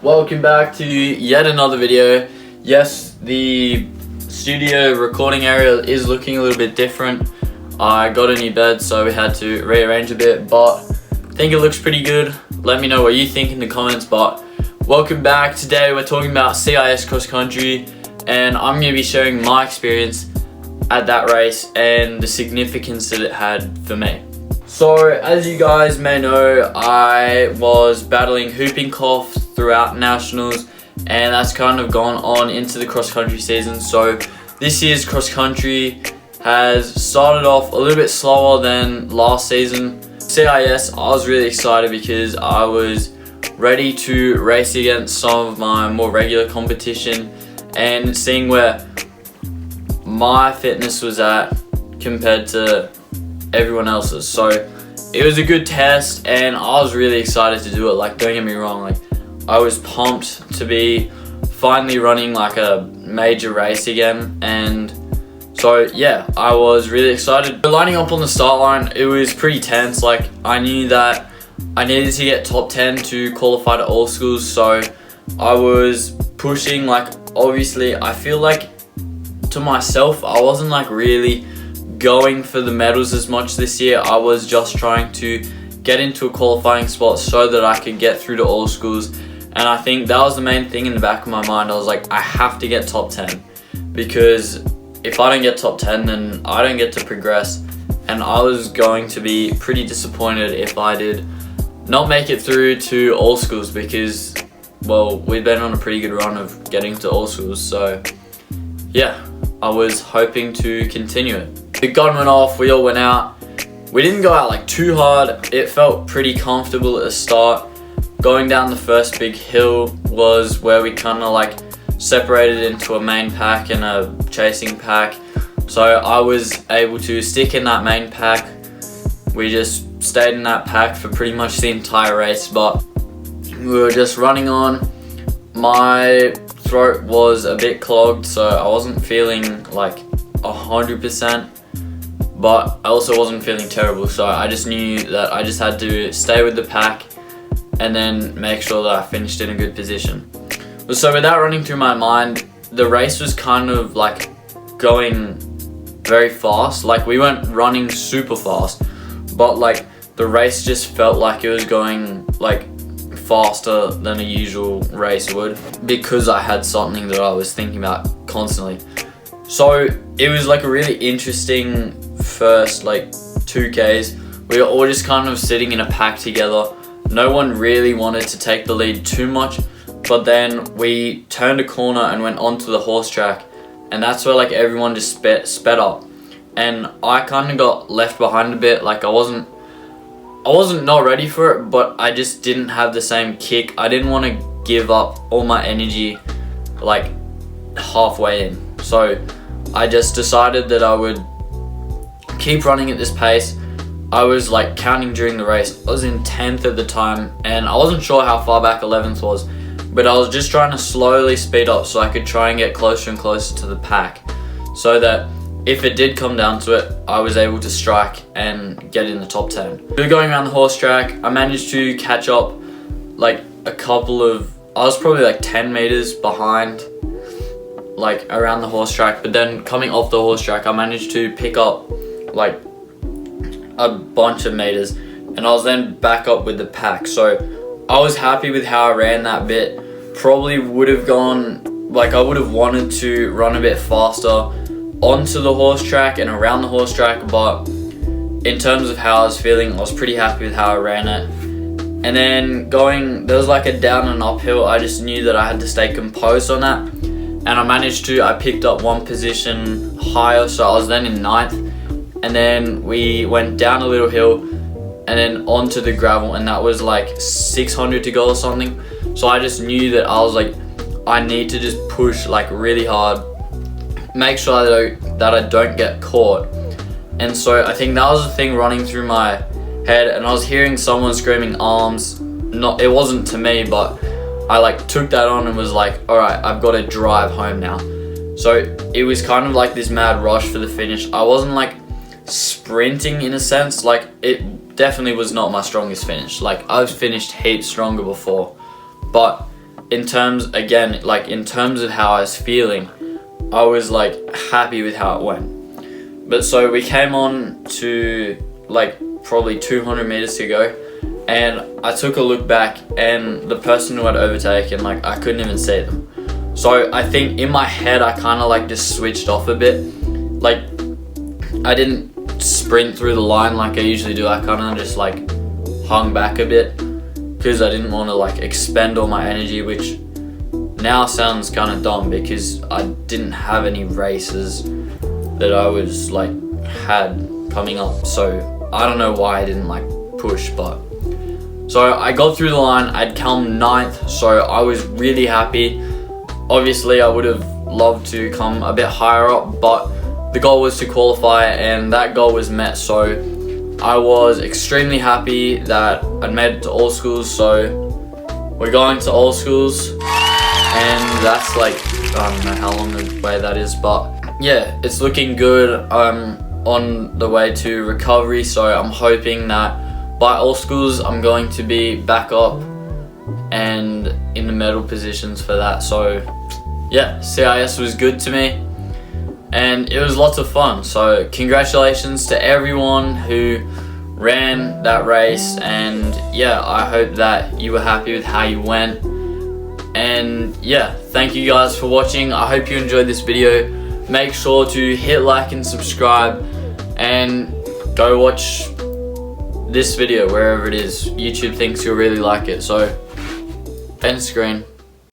Welcome back to yet another video. Yes, the studio recording area is looking a little bit different. I got a new bed, so we had to rearrange a bit, but I think it looks pretty good. Let me know what you think in the comments. But welcome back. Today we're talking about CIS cross country, and I'm going to be sharing my experience at that race and the significance that it had for me. So as you guys may know, I was battling whooping cough throughout nationals, and that's kind of gone on into the cross country season. So this year's cross country has started off a little bit slower than last season. CIS, I was really excited because I was ready to race against some of my more regular competition and seeing where my fitness was at compared to everyone else's. So it was a good test and I was really excited to do it. Like, don't get me wrong, like I was pumped to be finally running like a major race again. And so yeah, I was really excited. Lining up on the start line, it was pretty tense. Like, I knew that I needed to get top 10 to qualify to all schools, so I was pushing. Like, obviously I feel like to myself, I wasn't like really going for the medals as much this year. I was just trying to get into a qualifying spot so that I could get through to all schools. And I think that was the main thing in the back of my mind. I was like, I have to get top 10, because if I don't get top 10, then I don't get to progress. And I was going to be pretty disappointed if I did not make it through to all schools, because, well, we've been on a pretty good run of getting to all schools. So yeah, I was hoping to continue it. The gun went off, we all went out. We didn't go out like too hard. It felt pretty comfortable at the start. Going down the first big hill was where we kind of like separated into a main pack and a chasing pack. So I was able to stick in that main pack. We just stayed in that pack for pretty much the entire race, but we were just running on. My throat was a bit clogged, so I wasn't feeling like 100%, but I also wasn't feeling terrible. So I just knew that I just had to stay with the pack and then make sure that I finished in a good position. So with that running through my mind, the race was kind of like going very fast. Like, we weren't running super fast, but like the race just felt like it was going like faster than a usual race would, because I had something that I was thinking about constantly. So it was like a really interesting first like 2Ks. We were all just kind of sitting in a pack together. No one really wanted to take the lead too much, but then we turned a corner and went onto the horse track, and that's where like everyone just sped up, and I kind of got left behind a bit. Like, I wasn't not ready for it, but I just didn't have the same kick. I didn't want to give up all my energy like halfway in, so I just decided that I would keep running at this pace. I was like counting during the race. I was in 10th at the time, and I wasn't sure how far back 11th was, but I was just trying to slowly speed up so I could try and get closer and closer to the pack, so that if it did come down to it, I was able to strike and get in the top 10. We were going around the horse track. I managed to catch up like I was probably like 10 meters behind, like around the horse track, but then coming off the horse track, I managed to pick up like a bunch of meters, and I was then back up with the pack. So I was happy with how I ran that bit. Probably would have gone, like, I would have wanted to run a bit faster onto the horse track and around the horse track, but in terms of how I was feeling, I was pretty happy with how I ran it. And then there was like a down and uphill. I just knew that I had to stay composed on that, and I picked up one position higher, so I was then in 9th. And then we went down a little hill and then onto the gravel, and that was like 600 to go or something. So I just knew that I was like, I need to just push like really hard, make sure that I don't get caught. And so I think that was the thing running through my head, and I was hearing someone screaming arms. It wasn't to me, but I like took that on and was like, all right, I've got to drive home now. So it was kind of like this mad rush for the finish. I wasn't like sprinting in a sense. Like, it definitely was not my strongest finish. Like, I've finished heaps stronger before, but in terms of how I was feeling, I was like happy with how it went. But so we came on to like probably 200 meters to go, and I took a look back, and the person who had overtaken, like, I couldn't even see them. So I think in my head I kind of like just switched off a bit. Like, I didn't sprint through the line like I usually do. I kind of just like hung back a bit because I didn't want to like expend all my energy, which now sounds kind of dumb because I didn't have any races that I was like had coming up. So I don't know why I didn't like push, but so I got through the line. I'd come 9th, so I was really happy. Obviously I would have loved to come a bit higher up, but the goal was to qualify, and that goal was met. So I was extremely happy that I'd made it to all schools. So we're going to all schools, and that's like, I don't know how long the way that is, but yeah, it's looking good. I'm on the way to recovery, so I'm hoping that by all schools I'm going to be back up and in the medal positions for that. So yeah, CIS was good to me, and it was lots of fun. So congratulations to everyone who ran that race, and yeah, I hope that you were happy with how you went. And yeah, thank you guys for watching. I hope you enjoyed this video. Make sure to hit like and subscribe, and go watch this video wherever it is. YouTube thinks you'll really like it. So end screen.